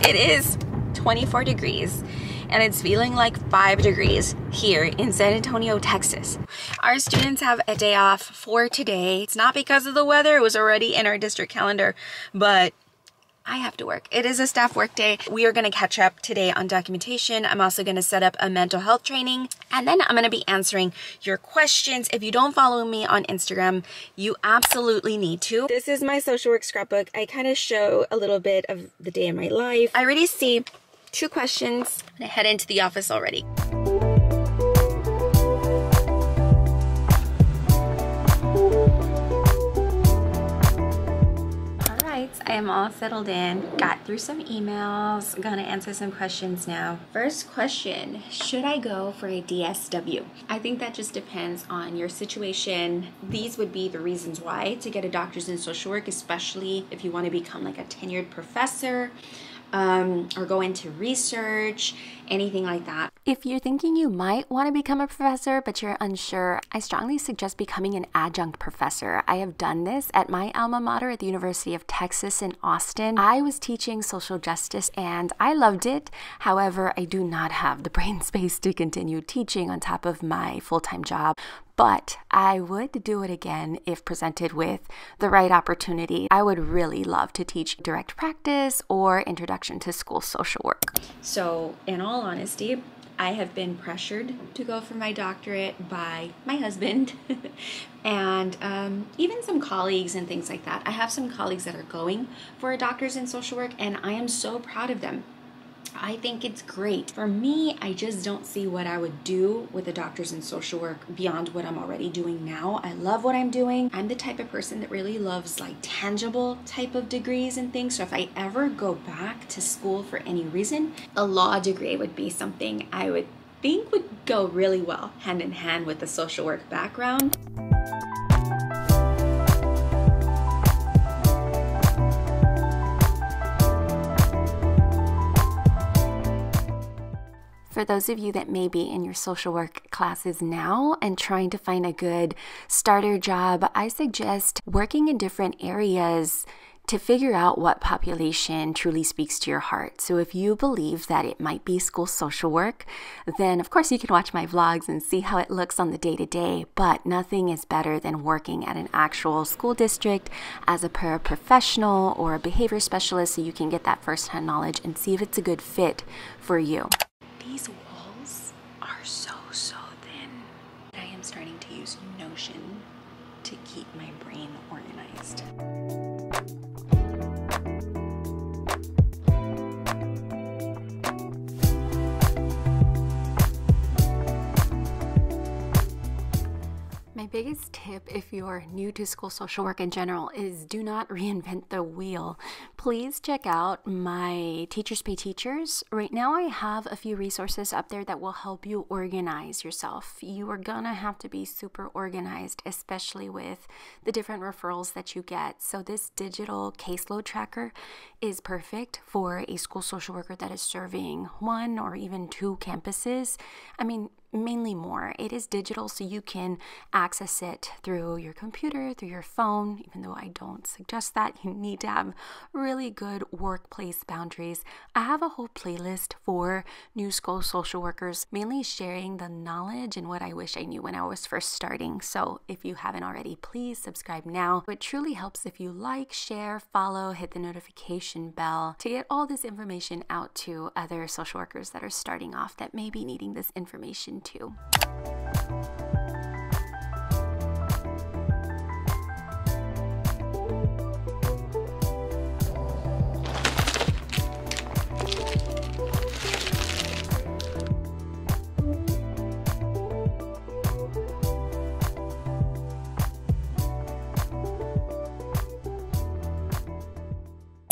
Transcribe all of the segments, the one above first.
It is 24 degrees and it's feeling like 5 degrees here in San Antonio, Texas. Our students have a day off for today. It's not because of the weather, it was already in our district calendar, but I have to work. It is a staff work day. We are gonna catch up today on documentation. I'm also gonna set up a mental health training, and then I'm gonna be answering your questions. If you don't follow me on Instagram, you absolutely need to. This is my social work scrapbook. I kind of show a little bit of the day in my life. I already see 2 questions. I'm gonna head into the office already. I am all settled in, got through some emails, gonna answer some questions now. First question, should I go for a DSW? I think that just depends on your situation. These would be the reasons why to get a doctor's in social work, especially if you want to become like a tenured professor or go into research, anything like that. If you're thinking you might want to become a professor, but you're unsure, I strongly suggest becoming an adjunct professor. I have done this at my alma mater at the University of Texas in Austin. I was teaching social justice and I loved it. However, I do not have the brain space to continue teaching on top of my full-time job. But I would do it again if presented with the right opportunity. I would really love to teach direct practice or introduction to school social work. So in all honesty, I have been pressured to go for my doctorate by my husband and even some colleagues and things like that. I have some colleagues that are going for a doctor's in social work and I am so proud of them. I think it's great. For me, I just don't see what I would do with a doctor's in social work beyond what I'm already doing now. I love what I'm doing. I'm the type of person that really loves like tangible type of degrees and things. So if I ever go back to school for any reason, a law degree would be something I would think would go really well hand in hand with the social work background. For those of you that may be in your social work classes now and trying to find a good starter job, I suggest working in different areas to figure out what population truly speaks to your heart. So if you believe that it might be school social work, then of course you can watch my vlogs and see how it looks on the day-to-day, but nothing is better than working at an actual school district as a paraprofessional or a behavior specialist so you can get that firsthand knowledge and see if it's a good fit for you. These walls are so thin. I am starting to use Notion to keep my brain organized. My biggest tip if you're new to school social work in general is do not reinvent the wheel. Please check out my Teachers Pay Teachers. Right now I have a few resources up there that will help you organize yourself. You are gonna have to be super organized, especially with the different referrals that you get. So this digital caseload tracker is perfect for a school social worker that is serving 1 or even 2 campuses. I mean, mainly more. It is digital, so you can access it through your computer, through your phone, even though I don't suggest that. You need to have really good workplace boundaries. I have a whole playlist for new school social workers, mainly sharing the knowledge and what I wish I knew when I was first starting. So if you haven't already, please subscribe now. It truly helps if you like, share, follow, hit the notification bell to get all this information out to other social workers that are starting off that may be needing this information too.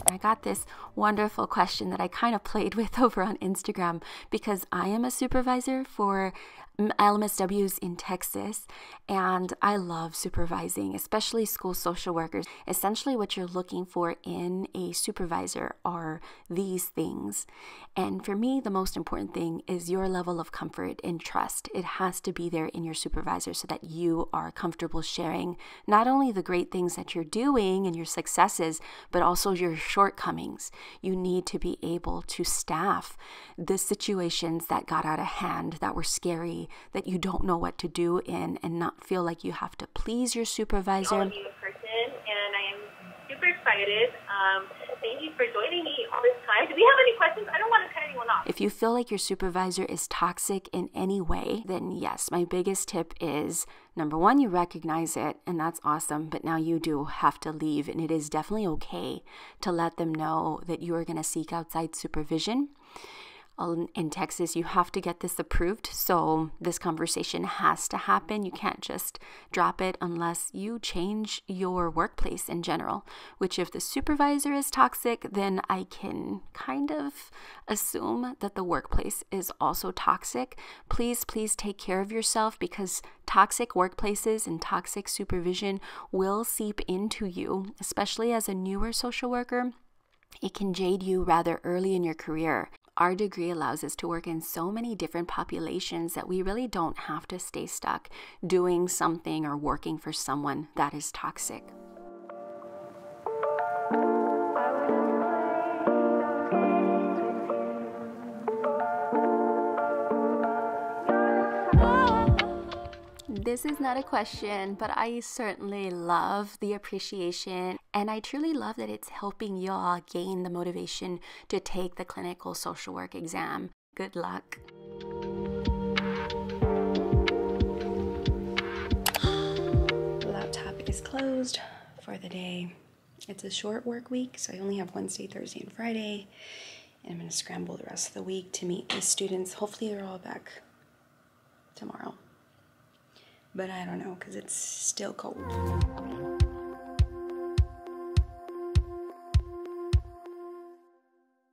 I got this wonderful question that I kind of played with over on Instagram because I am a supervisor for LMSWs in Texas, and I love supervising, especially school social workers. Essentially, what you're looking for in a supervisor are these things. And for me, the most important thing is your level of comfort and trust. It has to be there in your supervisor so that you are comfortable sharing not only the great things that you're doing and your successes, but also your shortcomings. You need to be able to staff the situations that got out of hand, that were scary, that you don't know what to do in, and not feel like you have to please your supervisor. All of you in person, and I am super excited. Thank you for joining me all this time. Do we have any questions? I don't want to cut anyone off. If you feel like your supervisor is toxic in any way, then yes, my biggest tip is, number one, you recognize it, and that's awesome, but now you do have to leave, and it is definitely okay to let them know that you are going to seek outside supervision. In Texas, you have to get this approved, so this conversation has to happen. You can't just drop it unless you change your workplace in general, which if the supervisor is toxic, then I can kind of assume that the workplace is also toxic. Please take care of yourself, because toxic workplaces and toxic supervision will seep into you, especially as a newer social worker. It can jade you rather early in your career. Our degree allows us to work in so many different populations that we really don't have to stay stuck doing something or working for someone that is toxic. This is not a question, but I certainly love the appreciation, and I truly love that it's helping y'all gain the motivation to take the clinical social work exam. Good luck. The laptop is closed for the day. It's a short work week, so I only have Wednesday, Thursday, and Friday, and I'm going to scramble the rest of the week to meet with students. Hopefully they're all back tomorrow. But I don't know, because it's still cold.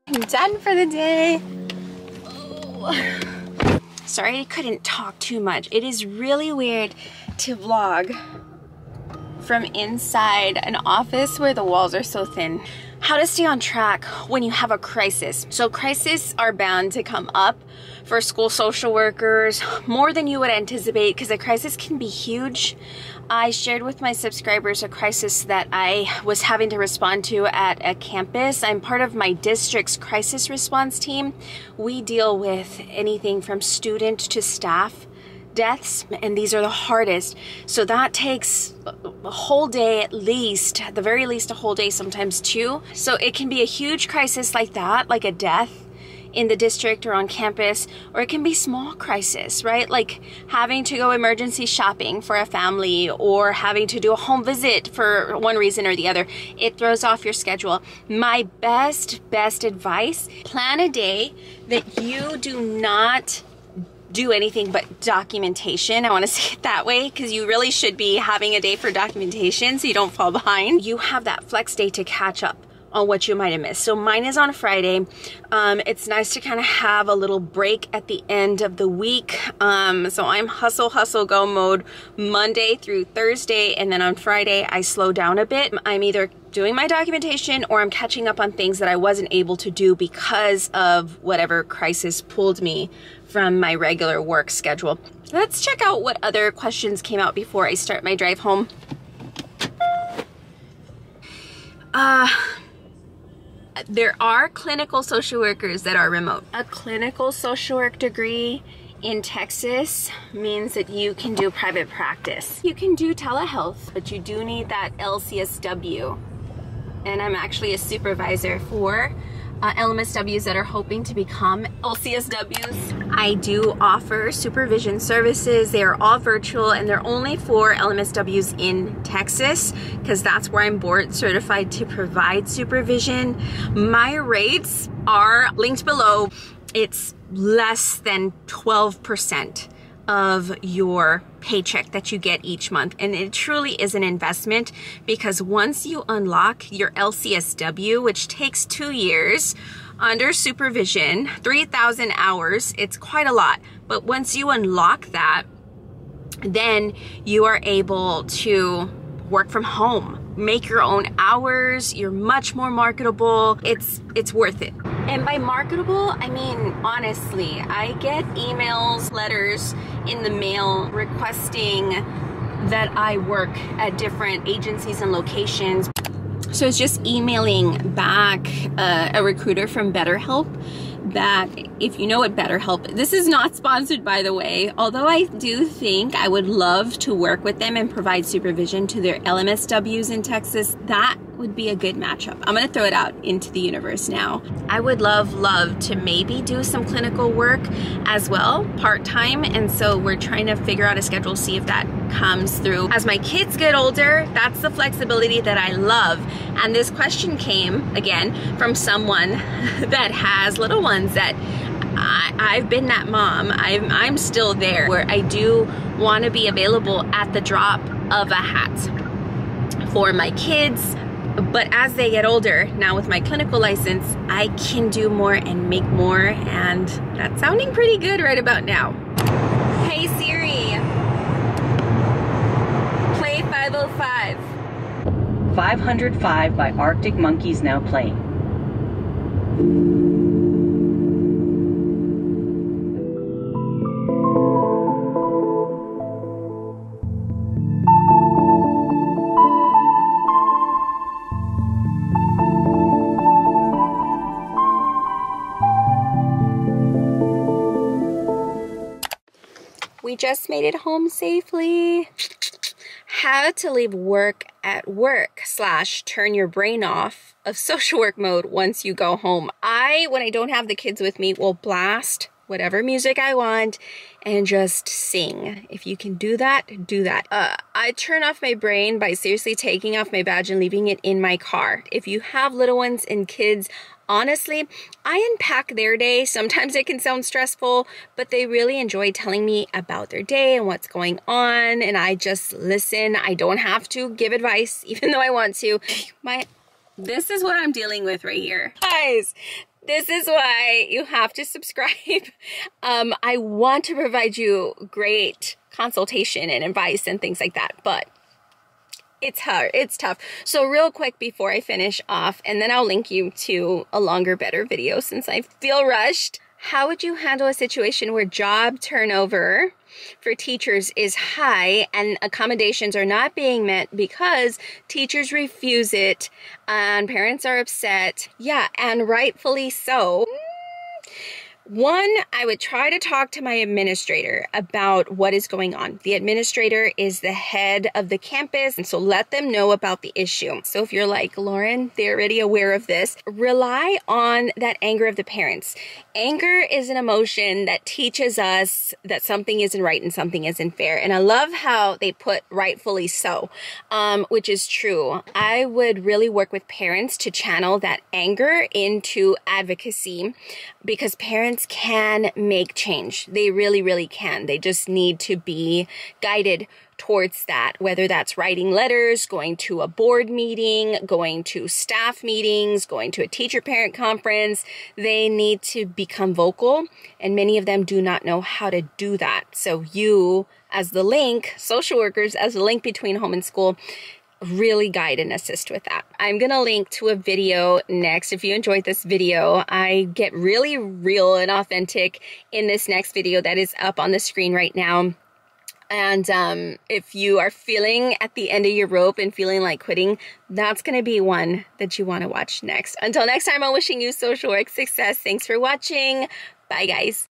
I'm done for the day. Oh. Sorry I couldn't talk too much. It is really weird to vlog from inside an office where the walls are so thin. How to stay on track when you have a crisis. So crises are bound to come up for school social workers more than you would anticipate, because a crisis can be huge. I shared with my subscribers a crisis that I was having to respond to at a campus. I'm part of my district's crisis response team. We deal with anything from student to staff deaths, and these are the hardest. So that takes a whole day at least, at the very least a whole day, sometimes two. So it can be a huge crisis like that, like a death in the district or on campus, or it can be small crisis, right? Like having to go emergency shopping for a family, or having to do a home visit for one reason or the other. It throws off your schedule. My best advice, plan a day that you do not do anything but documentation. I want to say it that way, because you really should be having a day for documentation so you don't fall behind. You have that flex day to catch up on what you might have missed. So mine is on a Friday. It's nice to kind of have a little break at the end of the week. So I'm hustle, go mode Monday through Thursday, and then on Friday I slow down a bit. I'm either doing my documentation or I'm catching up on things that I wasn't able to do because of whatever crisis pulled me from my regular work schedule. Let's check out what other questions came out before I start my drive home. There are clinical social workers that are remote. A clinical social work degree in Texas means that you can do private practice. You can do telehealth, but you do need that LCSW. And I'm actually a supervisor for LMSWs that are hoping to become LCSWs. I do offer supervision services. They are all virtual, and they're only for LMSWs in Texas, because that's where I'm board certified to provide supervision. My rates are linked below. It's less than 12% of your paycheck that you get each month. And it truly is an investment, because once you unlock your LCSW, which takes 2 years under supervision, 3,000 hours, it's quite a lot. But once you unlock that, then you are able to work from home, make your own hours, you're much more marketable. It's worth it. And by marketable, I mean, honestly, I get emails, letters in the mail requesting that I work at different agencies and locations. So it's just emailing back a recruiter from BetterHelp, that if you know what BetterHelp, this is not sponsored by the way, although I do think I would love to work with them and provide supervision to their LMSWs in Texas. That would be a good matchup. I'm gonna throw it out into the universe now. I would love to maybe do some clinical work as well, part-time, and so we're trying to figure out a schedule, see if that comes through. As my kids get older, that's the flexibility that I love. And this question came, again, from someone that has little ones, that I've been that mom. I'm still there, where I do want to be available at the drop of a hat for my kids. But as they get older, now with my clinical license, I can do more and make more, and that's sounding pretty good right about now. Hey Siri, play 505. 505 by Arctic Monkeys now playing. We just made it home safely. How to leave work at work / turn your brain off of social work mode once you go home. When I don't have the kids with me, will blast whatever music I want and just sing. If you can do that, do that. I turn off my brain by seriously taking off my badge and leaving it in my car. If you have little ones and kids, honestly, I unpack their day. Sometimes it can sound stressful, but they really enjoy telling me about their day and what's going on, and I just listen. I don't have to give advice, even though I want to. This is what I'm dealing with right here. Guys, this is why you have to subscribe. I want to provide you great consultation and advice and things like that, but it's hard, it's tough. So real quick before I finish off, and then I'll link you to a longer, better video since I feel rushed. How would you handle a situation where job turnover for teachers is high and accommodations are not being met because teachers refuse it and parents are upset? Yeah, and rightfully so. One, I would try to talk to my administrator about what is going on. The administrator is the head of the campus, and so let them know about the issue. So if you're like, Lauren, they're already aware of this, rely on that anger of the parents. Anger is an emotion that teaches us that something isn't right and something isn't fair. And I love how they put rightfully so, which is true. I would really work with parents to channel that anger into advocacy, because parents can make change. They really, really can. They just need to be guided towards that, whether that's writing letters, going to a board meeting, going to staff meetings, going to a teacher-parent conference. They need to become vocal, and many of them do not know how to do that. So you, as the link, social workers, as the link between home and school, really guide and assist with that. I'm gonna link to a video next. If you enjoyed this video, I get really real and authentic in this next video that is up on the screen right now. And if you are feeling at the end of your rope and feeling like quitting, that's gonna be one that you wanna watch next. Until next time, I'm wishing you social work success. Thanks for watching. Bye, guys.